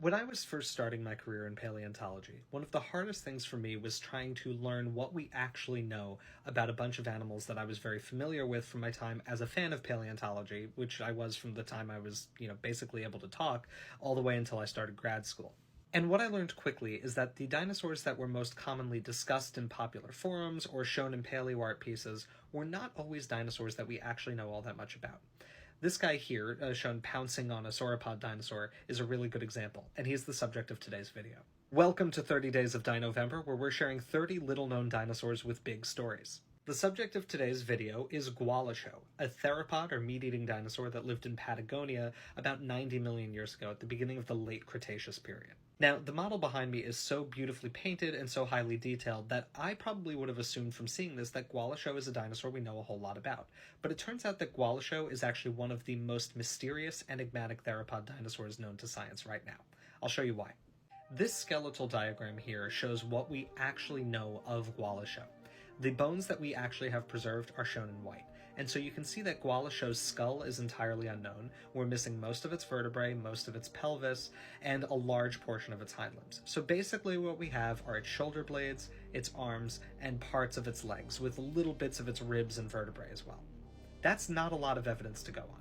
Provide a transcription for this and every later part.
When I was first starting my career in paleontology, one of the hardest things for me was trying to learn what we actually know about a bunch of animals that I was very familiar with from my time as a fan of paleontology, which I was from the time I was, basically able to talk, all the way until I started grad school. And what I learned quickly is that the dinosaurs that were most commonly discussed in popular forums or shown in paleo art pieces were not always dinosaurs that we actually know all that much about. This guy here, shown pouncing on a sauropod dinosaur, is a really good example, and he's the subject of today's video. Welcome to 30 Days of Dinovember, where we're sharing 30 little-known dinosaurs with big stories. The subject of today's video is Gualicho, a theropod or meat-eating dinosaur that lived in Patagonia about 90 million years ago at the beginning of the late Cretaceous period. Now, the model behind me is so beautifully painted and so highly detailed that I probably would have assumed from seeing this that Gualicho is a dinosaur we know a whole lot about. But it turns out that Gualicho is actually one of the most mysterious, enigmatic theropod dinosaurs known to science right now. I'll show you why. This skeletal diagram here shows what we actually know of Gualicho. The bones that we actually have preserved are shown in white, and so you can see that Gualicho's skull is entirely unknown. We're missing most of its vertebrae, most of its pelvis, and a large portion of its hind limbs. So basically what we have are its shoulder blades, its arms, and parts of its legs, with little bits of its ribs and vertebrae as well. That's not a lot of evidence to go on.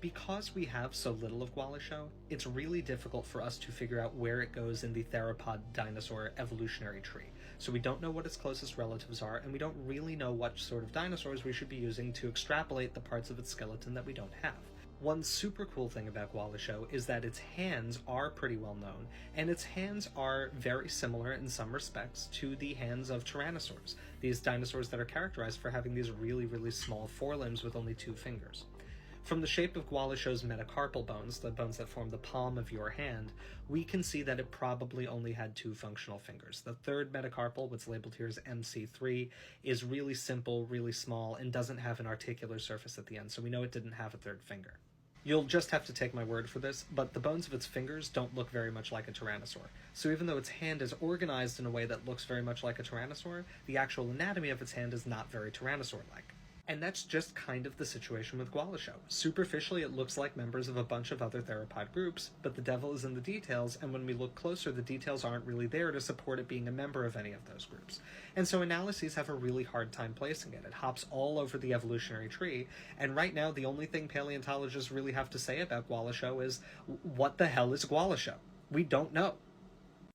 Because we have so little of Gualicho, it's really difficult for us to figure out where it goes in the theropod dinosaur evolutionary tree. So we don't know what its closest relatives are, and we don't really know what sort of dinosaurs we should be using to extrapolate the parts of its skeleton that we don't have. One super cool thing about Gualicho is that its hands are pretty well known, and its hands are very similar in some respects to the hands of tyrannosaurs, these dinosaurs that are characterized for having these really, really small forelimbs with only 2 fingers. From the shape of Gualicho's metacarpal bones, the bones that form the palm of your hand, we can see that it probably only had 2 functional fingers. The third metacarpal, what's labeled here as MC3, is really simple, really small, and doesn't have an articular surface at the end, so we know it didn't have a 3rd finger. You'll just have to take my word for this, but the bones of its fingers don't look very much like a tyrannosaur. So even though its hand is organized in a way that looks very much like a tyrannosaur, the actual anatomy of its hand is not very tyrannosaur-like. And that's just kind of the situation with Gualicho. Superficially, it looks like members of a bunch of other theropod groups, but the devil is in the details, and when we look closer, the details aren't really there to support it being a member of any of those groups. And so analyses have a really hard time placing it. It hops all over the evolutionary tree, and right now the only thing paleontologists really have to say about Gualicho is, what the hell is Gualicho? We don't know.